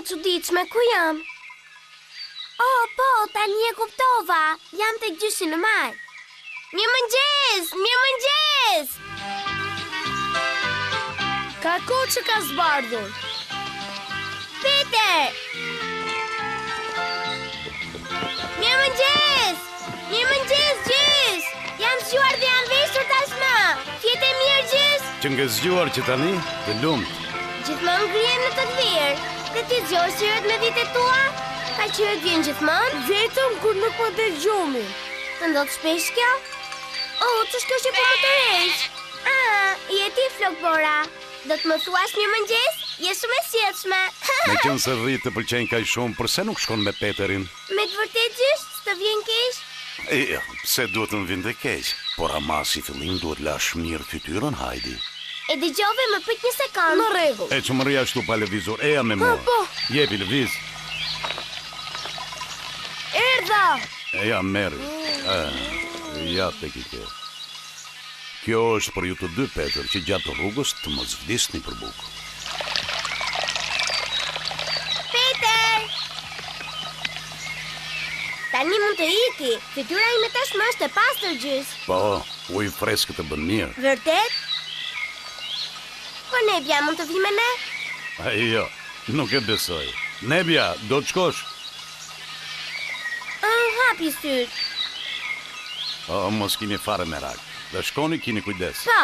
çuditshme, ku jam? Oh, po, tani e kuptova. Jam tek gjyshi në mal. Mirëmëngjes! Mirëmëngjes! Ka kohë që ka zbardhur. Peter! Mirëmëngjes! Mirëmëngjes, Gjys! Jam zgjuar dhe jam veshur tashmë. Jete mirë, Gjys? Që nga zgjuar që tani, të lumt. Gjithmonë ngrihem në të lirë. Dhe ti zgjohesh qyret me vitet tua? Ka qyret vjen gjithmonë? Vetëm kur nuk më del gjumi. Të ndodh shpesh kjo? Oh, ç'është kjo që po më tërheq? Je ti Flokbora. Do të më thuash mirëmëngjes? Je shumë e sjellshme. Me qenë se rrit të pëlqen kaq shumë, përse nuk shkon me Peterin? Me të vërtetë Gjys, s'të vjen keq? Pse duhet të më vinte keq? Por ama si fillim duhet lash mirë fytyrën, Hajdi. E dëgjove, më prit një sekond. Në rregull. E që më rria ashtu pa lëvizur, eja me mua. Po. Jepi lëviz. Erdha! Eja merri. Ja tek i ke. Kjo është për ju të dy, Peter, që gjatë rrugës të mos vdisni për bukë. Peter! Tani mund të iki. Fytyra ime tashmë është e pastër, Gjys. Po, ujë freskë të bën mirë. Vërtet? Po Nebja mund të vi me ne? Jo, nuk e besoj. Nebja, do të shkosh? Hapi syt. Mos kini fare merak. Dhe shkoni, kini kujdes. Po,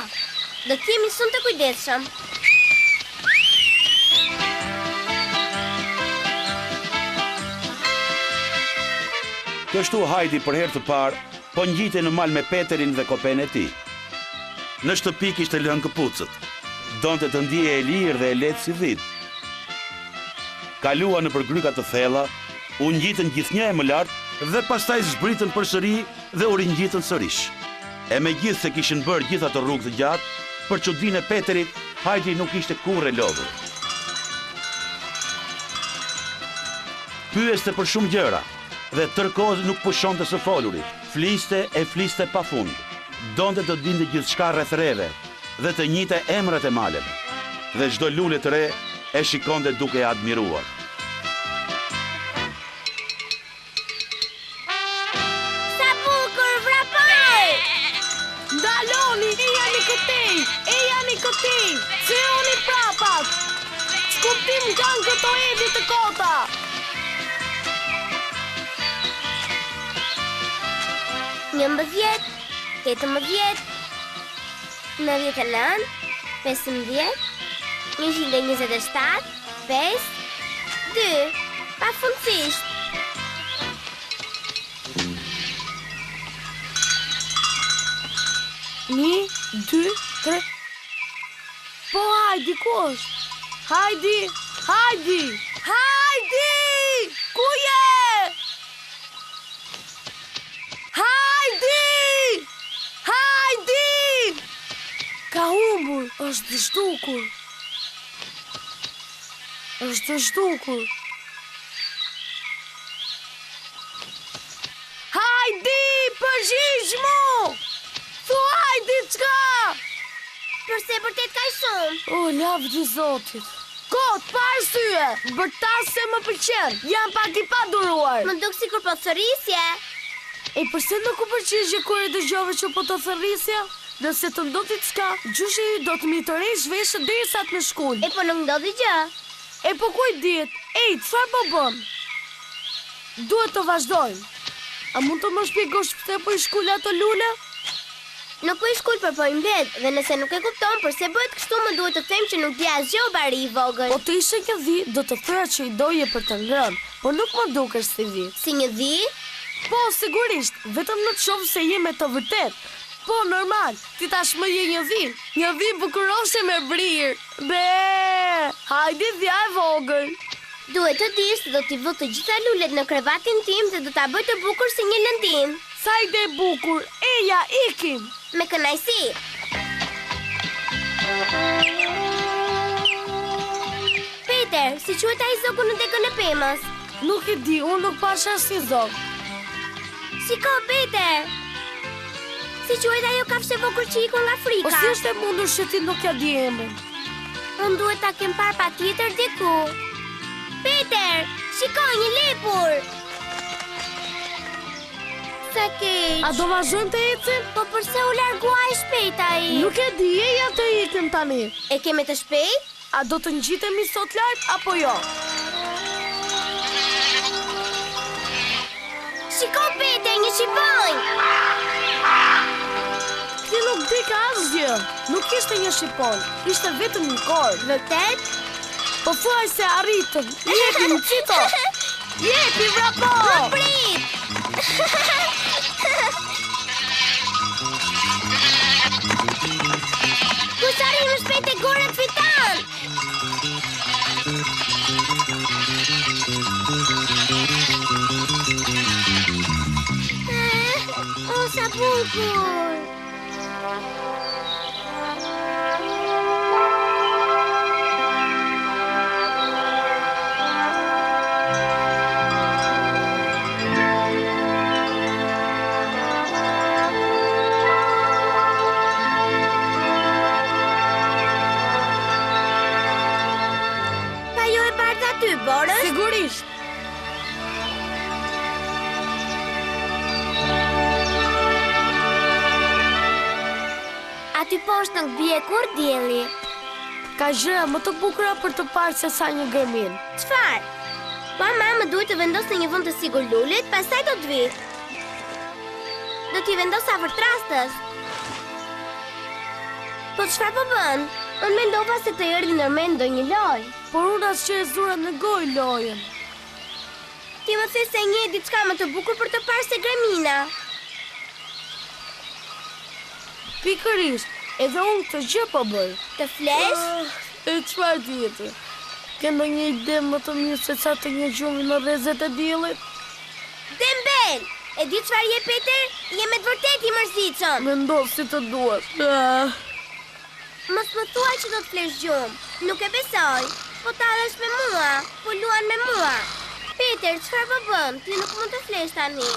do t'jemi shumë të kujdesshëm. Kështu Hajdi për herë të parë po ngjitej në mal me Peterin dhe kopen e tij. Në shtëpi kishte lënë këpucët. Donte të ndije e lirë dhe e lehtë si dhit. Kalua nëpër gryka të thella, u ngjitën gjithnjë e më lart dhe pastaj zbritën përsëri dhe u ringjitën sërish. E megjithë se kishin bërë gjithë ato rrugë të gjatë, për çudinë e Peterit, Hajdi nuk ishte kurrë e lodhur. Pyeste për shumë gjëra dhe tërkohë nuk pushonte së folurit. Fliste e fliste pafund. Donte të dinte gjithçka rreth rreve dhe të njëjte emrat e maleve. Dhe çdo lule të re e shikonte duke e admiruar. Sa bukur, vrapoj! Ndaloni, e janë i këtij, Cioni prapat! Skuptim kanë këto evi të kota! 11, 18, 99, 15, 127, 5, 2, pafundësisht. Një, dy, tre. Po Hajdi, ku është? Hajdi! Ku je? Hajdi! Ka humbur, është dështukur. Hajdi, përgjigj mu! Thuaj diçka! Përse vërtet kaq shumë? O, lavdi Zotit. Kot, pa arsye, bërtas se më pëlqen. Jam pak i paduruar. Më duk sikur po thërrisje. E përse nuk u përgjigje kur e dëgjove që po të thërrisja? Nëse të ndodhi diçka, gjyshi ju do të mi tërheq veshët derisa të më shkull. E po nuk ndodhi gjë. E po kuj diet? Ej, çfarë po bën? Duhet të vazhdojmë. A mund të më shpjegosh pse po i shkul ato lule? Nuk po i shkul për po i mbledh, dhe nëse nuk e kupton përse bëhet kështu, më duhet të them që nuk di asgjë o bari i vogël. Po të ishe një dhi, do të thëra që i doje për të ngrënë, por nuk më dukesh si dhi. Si një dhi? Po, sigurisht, vetëm në të shoh se je me të vërtet. Po, normal, ti tashmë je një dhi bukuroshe me brirë. Be, hajde dhja e vogël. Duhet të dish se do t'i vë të gjitha lulet në krevatin tim dhe do t'a bëj të bukur si një lëndim. Sa ide e bukur, eja, ikim. Me kënaqësi. Peter, si quhet ai zogu në dekën e pemës? Nuk e di, unë nuk pasha si zog. Si ko, Peter? Si quhet ajo kafshë e vogël që ikon nga Afrika? O si është e mundur që ti nuk ja di emrin? Unë duhet ta kem parë patjetër diku. Peter, shikoj një lepur. Sa keq. A do vazhdojmë të ecim? Po përse u largua e shpejt ai? Nuk e di, ja të ikim tani. E keme të shpejt? A do të ngjitemi sot lart apo jo? Shiko Peter, një shqiponj. Ti nuk di ka asgjë. Nuk ishte një shqipon, ishte vetëm një korb. Vërtet? Po thuaj se arritëm. Jepim, Cito. Jepi, vrapo. Më prit. Kush arrin më shpejt e goret fiton. O, sa bukur. Pa jo e bardha ty, Boris? Sigurisht. Aty poshtë nuk bie kur dielli. Ka gjëra më të bukura për të parë se sa një gërmin. Çfarë? Po mama duhet të vendos në një vend të sigurt lulet, pastaj do të vi. Do t'i vendos afër trastës. Po çfarë po bën? Unë mendova se të erdhi në mend ndonjë lojë. Por unë as që e zura në gojë lojën. Ti më the se një diçka më të bukur për të parë se Gremina. Pikërisht, edhe unë këtë gjë po bëj. Të flesh? E çfarë tjetër? Ke ndonjë ide më të mirë se sa të një gjumi në rrezet e diellit? Dembel! E di çfarë je Peter? Je me të vërtetë i mërzitshëm. Mendo si të duash. Mos më thuaj që do të flesh gjumë. Nuk e besoj. Po tallesh me mua, po luan me mua. Peter, çfarë po bën? Ti nuk mund të flesh tani.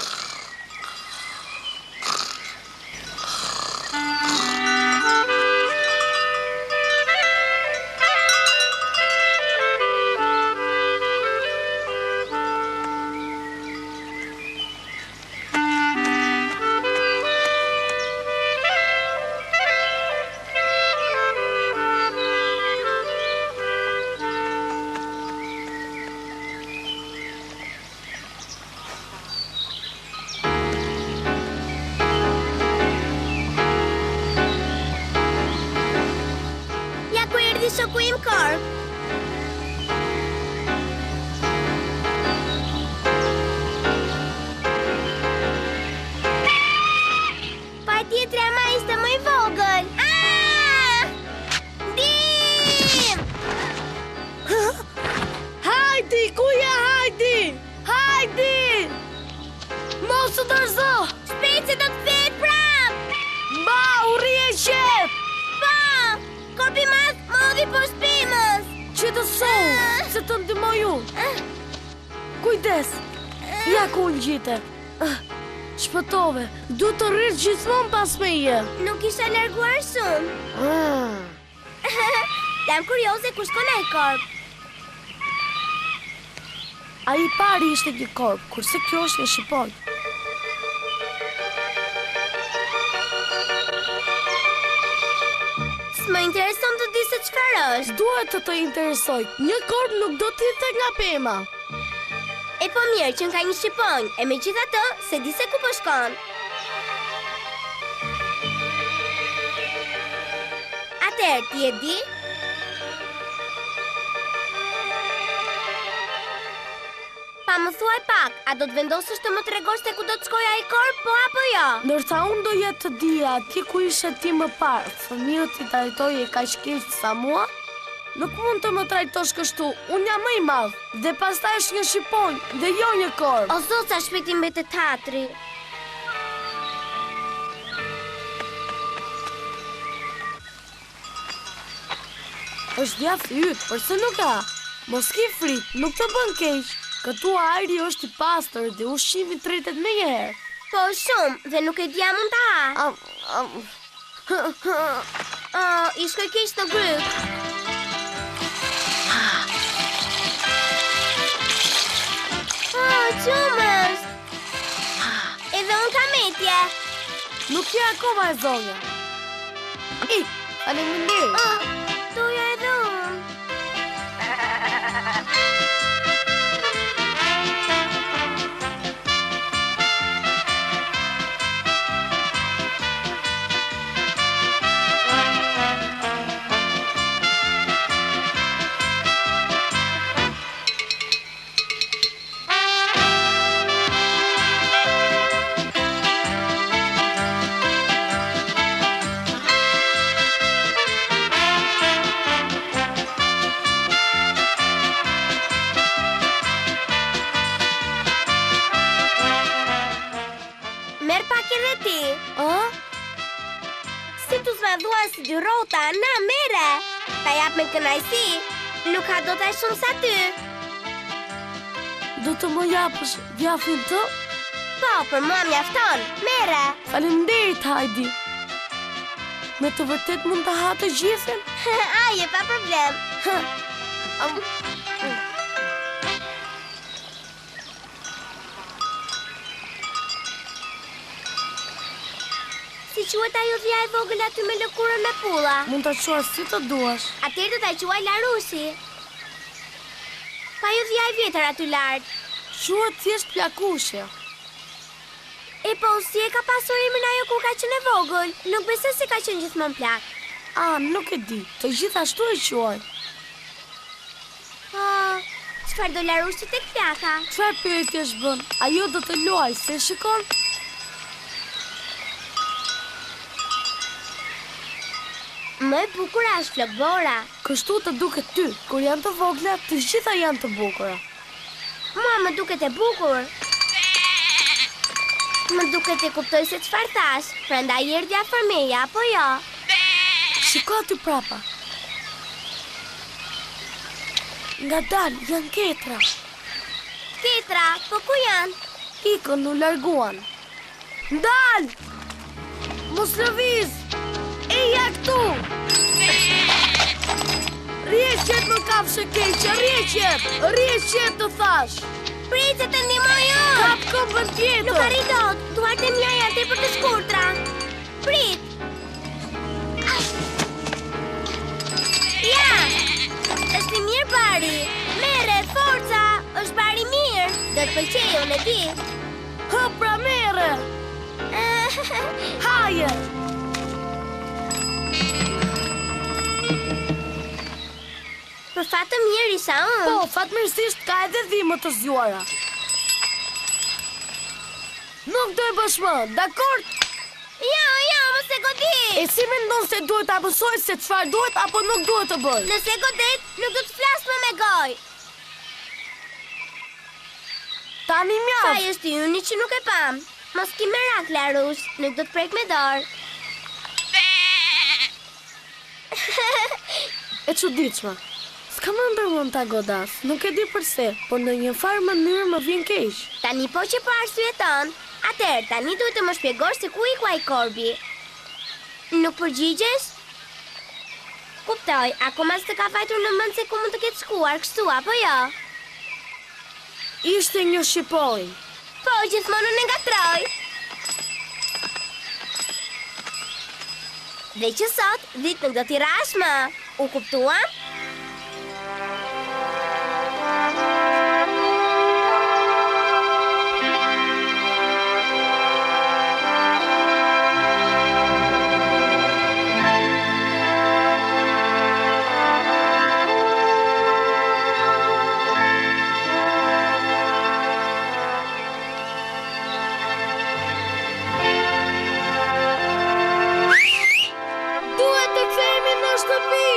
Shoku im korp. Patjetër ama ishte më i vogël. Dim! Hajdi, ku je Hajdi? Hajdi! Mos u dorëzo! Shpejt se do të kthehet prap. Ba, u rrije qep! Po, korpi madh më hodhi poshtë pemës. Që të sonë, se të ndihmoj unë. Kujdes, ja ku unë gjite. Shpëtove, du të rritë gjithmonë pas me je. Nuk isha larguar shumë. Jam kurioze ku shkon ai korp. A i pari ishte një korp, kurse kjo është një shqipon. S'më intereson të di se çfarë është. Duhet të të interesoj, një korp nuk do t'i the nga pema. E po mirë që ka një shqiponj, e megjithatë se di se ku po shkon. Atëherë, ti e di? Pa më thuaj pak, a do të vendosësh të më tregosh te ku do të shkojë ai korp, po apo jo? Ndërsa unë do jetë të dija atje ku ishe ti më parë, fëmijët ti trajtoje kaq keq sa mua, nuk mund të më trajtosh kështu, unë jam më i madh, dhe pastaj është një shqiponj, dhe jo një korp. O zot, sa shpejt i mbetet teatri. Është djathtë yt, përse nuk ka? Mos ki frikë, nuk të bën keq. Këtu ajri është i pastër dhe ushqimi tretet më njëherë. Po shumë, dhe nuk e dija mund ta ha. I shkoj keq në gryk. Qumës! Edhe unë kam etje. Nuk je akoma e zonja. Faleminderit. Doja edhe unë. Merë pak edhe ti. Si t'u zvadhua si dy rota, na mere. Ta jap me kënajsi, nuk ka do t'aj shumë sa ty. Do të më japësh djafin të? Po, për mua mjafton, mere. Faleminderit, Heidi. Me të vërtet mund të ha të gjithën? Aje, pa problem. Si quhet ajo dhja e vogël aty me lëkurën me pulla? Mund të quash si të duash. Atëherë do ta quaj Larusi. Pa ajo dhja e vjetër aty lart. Quhet thjesht plakushja. E po, si e ka pasur emrin ajo kur ka qenë e vogël? Nuk besoj se ka qenë gjithmonë plak. Nuk e di. Të gjithashtu e quaj. Çfarë do Larusi tek plaka? Çfarë pyetjesh bën? Ajo do të luaj, se shikon? Më e bukur është flokbora. Kështu të duket ty. Kur janë të vogla, të gjitha janë të bukura. Mua më duket e bukur. Më duket e kuptoj se çfarë thash. Prandaj erdhja fërmeja, apo jo? Shiko aty prapa. Ngadal, janë ketra. Ketra, po ku janë? Ikën, u larguan. Ndal! Mos lëviz! Eja këtu! Rjeqet në kafshë keqe, rjeqet! Rjeqet të thash! Prit se të ndihmoj unë! Kap këmbën tjetër! Nuk arri dot, duart e mia janë tepër të shkurtra. Prit! Ja! Është i mirë bari. Merre, forca! Është bari mirë. Do të pëlqejë, unë e di. Pra merre! Haje! Për fat të mirë isha unë. Po, fatmirësisht ka edhe dhimbje të zgjuara. Nuk do e bësh më, dakord? Ja, mos e godit. E si mendon se duhet ta mësoj se çfarë duhet apo nuk duhet të bëj? Nëse godet, nuk do të flas më me gojë. Tani mjaft. Sa është i uni që nuk e pam. Mos ki merak, Larus, nuk do të prek me dorë. E çuditshme. S'ka më ndërmend ta godas, nuk e di përse, por në një farë mënyrë më vjen keq. Tani po që po arsyeton, atëherë tani duhet të më shpjegosh se ku iku ai korbi. Nuk përgjigjesh? Kuptoj, akoma s'të ka vajtur në mend se ku mund të ketë shkuar, kështu apo jo? Ishte një shqipoll. Po, gjithmonë unë ngatroj. Dhe që sot, ditë nuk do t'i rash më. U kuptua? Duhet të kthehemi në shtëpi.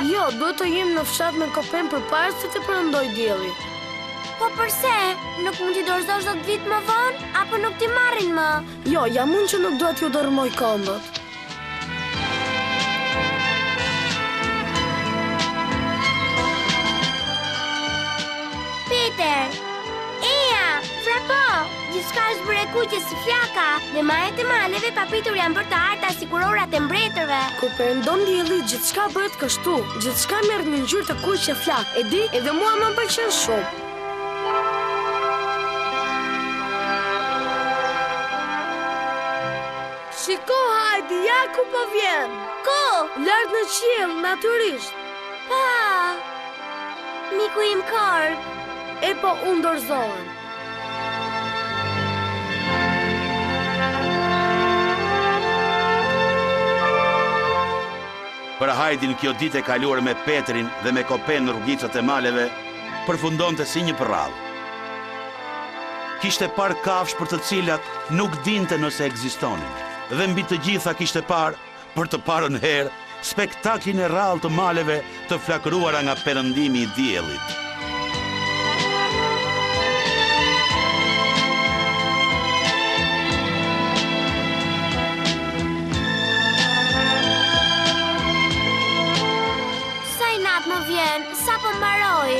Jo, duhet të jem në fshat me Kopen përpara se të përëndoj dielli. Po përse? Nuk mund t'i dorëzosh do të vit më vonë, apo nuk t'i marrin më? Jo, jam unë që nuk duhet ju dërmoj kombët. Peter! Eja! Frapo! Gjithçka është bërë e kuqe si flaka dhe majet e maleve papritur janë bërë të arta si kurorat e mbretërve. Kur përëndon dielli, gjithçka bëhet kështu. Gjithçka merr një ngjyrë të kuqe flak. E di, edhe mua më pëlqen shumë. Shiko, hajdi, ja ku po vjen. Ku? Lart në qiell, natyrisht. Pa! Miku im Korg. E po unë dorëzohem. Për Hajdin kjo ditë e kaluar me Petrin dhe me Kopen në rrugicat e maleve, përfundonte si një përrallë. Kishte parë kafsh për të cilat nuk dinte nëse ekzistonin. Dhe mbi të gjitha kishte parë, për të parën herë, spektaklin e rrallë të maleve të flakëruara nga perëndimi i diellit. Sa po mbaroj?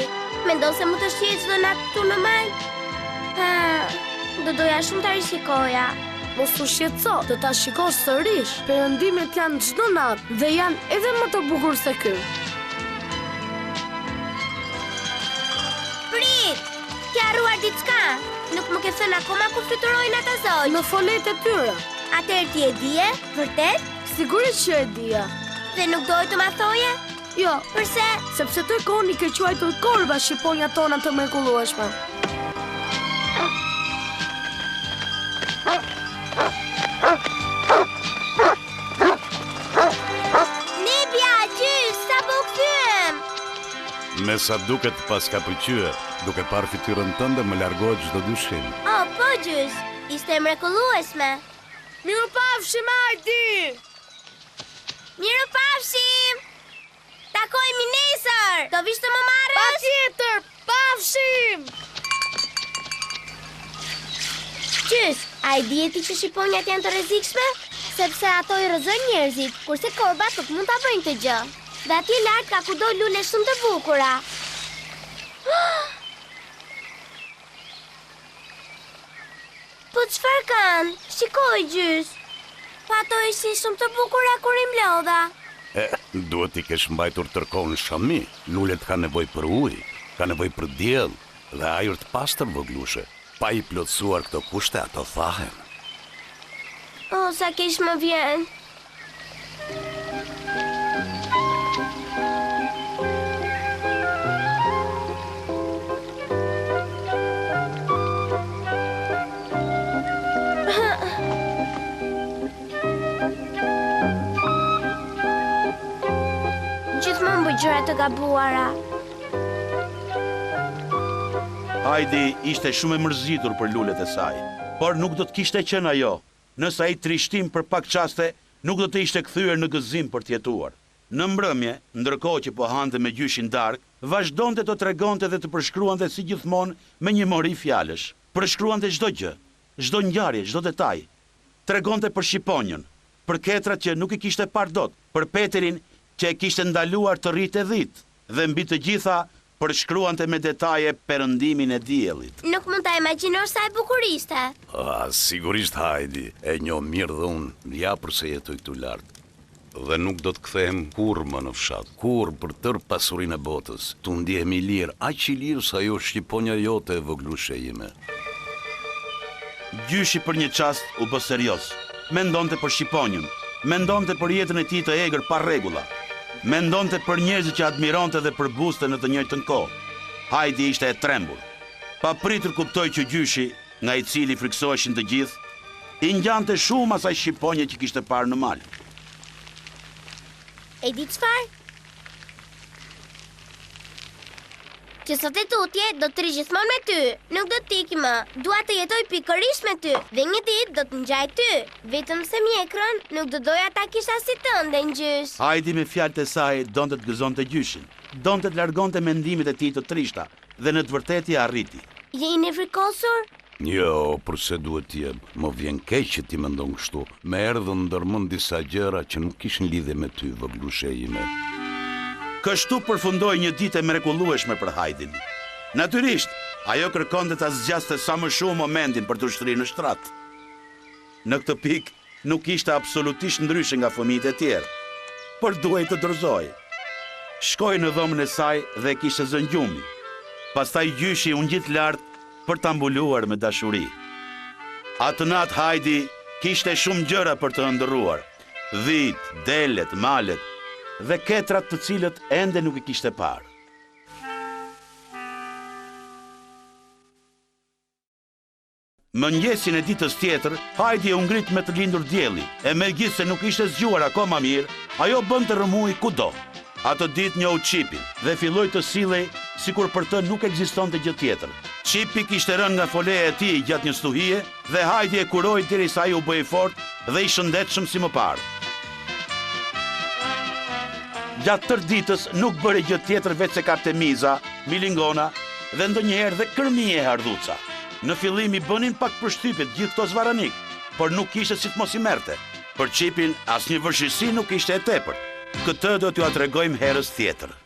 Mendon se më të shqie çdo natë këtu në mal? Do doja shumë ta rishikoja. Mos u shqetëso, të ta shikosh sërish. Perëndimet janë çdo natë dhe janë edhe më të bukur se ky. Prit! Ke harruar diçka? Nuk më ke thënë akoma ku fluturojnë ata zogj? Në folet e tyre. Atëherë ti e dije? Vërtet? Sigurisht që e dija. Dhe nuk doj të ma thoje? Jo, Përse? sepse të koni ke quajtur korva shqiponja tona të mrekullueshme. Nebja, gjys, sa po kthyem? Me sa duket pas ka pëlqyer, duke parë fytyrën tënde më largohet çdo dyshim. Oh, po gjys, ishte mrekullueshme. Mirupafshim, Hajdi! Mirupafshim! Takojmë nesër! Do vish të më marrësh? Patjetër, pafshim! Gjys, a i dihet ti që shqiponjat janë të rrezikshme? Sepse ato i rrëzojnë njerëzit, kurse korbat nuk mund ta bëjnë këtë gjë. Dhe atje lart ka kudo lule shumë të bukura. Po çfarë kanë? Shikoj gjys. Po ato ishin shumë të bukura kur i mlodha. Duhet i kesh mbajtur tërkohën shami. Lulet ka nevojë për ujë, ka nevojë për diell dhe ajër të pastër voglushe. Pa i plotësuar këto kushte, ato thahen. O, sa keq më vjen. Gjithmonë bëj gjëra të gabuara. Hajdi ishte shumë e mërzitur për lulet e saj, por nuk do të kishte qenë ajo, nëse ai trishtim për pak qaste nuk do të ishte kthyer në gëzim për të jetuar. Në mbrëmje, ndërkohë që po hante me gjyshin darkë, vazhdonte të tregonte dhe të përshkruante si gjithmonë me një mori fjalësh. Përshkruante çdo gjë, çdo ngjarje, çdo detaj. Tregonte për shqiponjën, për ketrat që nuk i kishte parë dot, për Peterin që e kishte ndaluar të rritë dhit, dhe mbi të gjitha përshkruante me detaje perëndimin e diellit. Nuk mund ta imagjinosh sa e bukur ishte. Sigurisht Hajdi, e njoh mirë dhe unë, ja përse jetoj këtu lart. Dhe nuk do të kthehem kurrë më në fshat, kurrë për tërë pasurinë e botës. Tu ndjehemi lirë, aq i lirë sa ajo shqiponja jote e voglushe ime. Gjyshi për një çast u bë serioz. Mendonte për shqiponjën, mendonte për jetën e tij të egër pa rregulla. Mendonte për njerëzit që admironte dhe për buste në të njëjtën kohë. Hajdi ishte e trembur. Pa pritur kuptoi që gjyshi, nga i cili friksoheshin të gjithë, i ngjante shumë asaj shqiponje që kishte parë në mal. E di çfarë? që sot e tutje do të rri gjithmonë me ty. Nuk do të iki më. Dua të jetoj pikërisht me ty dhe një ditë do të ngjaj ty. Vetëm se mjekrën nuk do doja ta kisha si tënde në gjysh. Hajdi me fjalët e saj donte të gëzonte gjyshin. Donte të largonte mendimet e tij të trishta dhe në të vërtetë i arriti. Jeni frikosur? Jo, përse duhet t'jem, më vjen keq që ti mendon kështu. Më erdhën ndërmend disa gjëra që nuk kishin lidhje me ty, voglushe ime. Kështu përfundoi një ditë e mrekullueshme për Hajdin. Natyrisht, ajo kërkonte ta zgjaste sa më shumë momentin për të ushtrirë në shtrat. Në këtë pikë nuk ishte absolutisht ndryshe nga fëmijët e tjerë, por duhej të dorëzoi. Shkoi në dhomën e saj dhe kishte zënë gjumi. Pastaj gjyshi u ngjit lart për ta mbuluar me dashuri. Atë natë Hajdi kishte shumë gjëra për të ëndërruar. Dhit, delet, malet dhe ketrat të cilët ende nuk i kishte parë. Mëngjesin e ditës tjetër, Hajdi u ngrit me të lindur dielli, e megjithse nuk ishte zgjuar akoma mirë, ajo bënte rrëmuj kudo. Atë ditë njohu Çipin dhe filloi të sillej sikur për të nuk ekzistonte gjë tjetër. Çipi kishte rënë nga foleja e tij gjatë një stuhie dhe Hajdi e kuroi derisa ai u bë i fortë dhe i shëndetshëm si më parë. Gjatë tërë ditës nuk bëri gjë tjetër veç se kapte miza, milingona dhe ndonjëherë dhe kërmije hardhuca. Në fillim i bënin pak përshtypjet gjithë këto zvaranik, por nuk kishte si të mos i merrte. Për Çipin asnjë vështirësi nuk ishte e tepërt. Këtë do t'ju tregojmë herës tjetër.